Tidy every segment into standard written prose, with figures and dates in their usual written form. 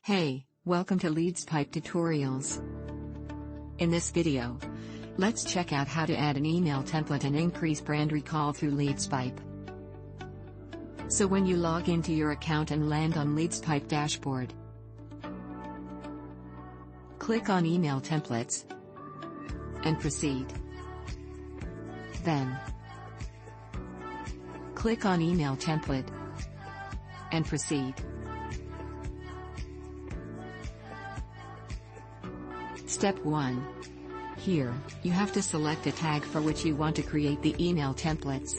Hey, welcome to Leadzpipe Tutorials. In this video, let's check out how to add an email template and increase brand recall through Leadzpipe. So when you log into your account and land on Leadzpipe dashboard, click on Email Templates and proceed. Then, click on Email Template and proceed. Step 1. Here, you have to select a tag for which you want to create the email templates.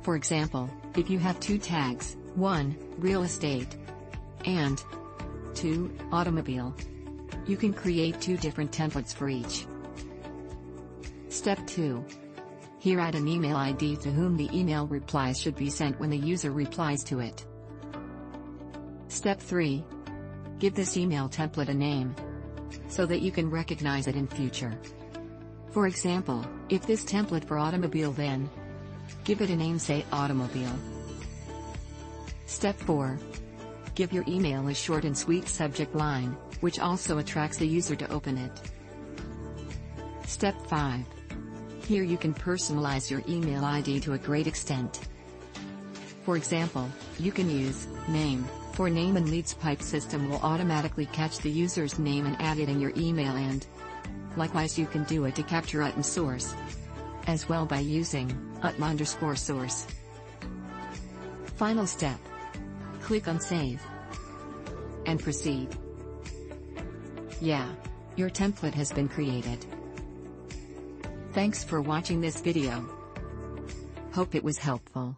For example, if you have two tags, 1, real estate, and 2, automobile, you can create two different templates for each. Step 2. Here add an email ID to whom the email replies should be sent when the user replies to it. Step 3. Give this email template a name, so that you can recognize it in future. For example, if this template for automobile, then give it a name, say automobile. Step 4. Give your email a short and sweet subject line, which also attracts the user to open it. Step 5. Here you can personalize your email ID to a great extent. For example, you can use name for name, and Leadzpipe system will automatically catch the user's name and add it in your email, and likewise you can do it to capture UTM source as well by using UTM_source. Final step. Click on Save and proceed. Yeah, your template has been created. Thanks for watching this video. Hope it was helpful.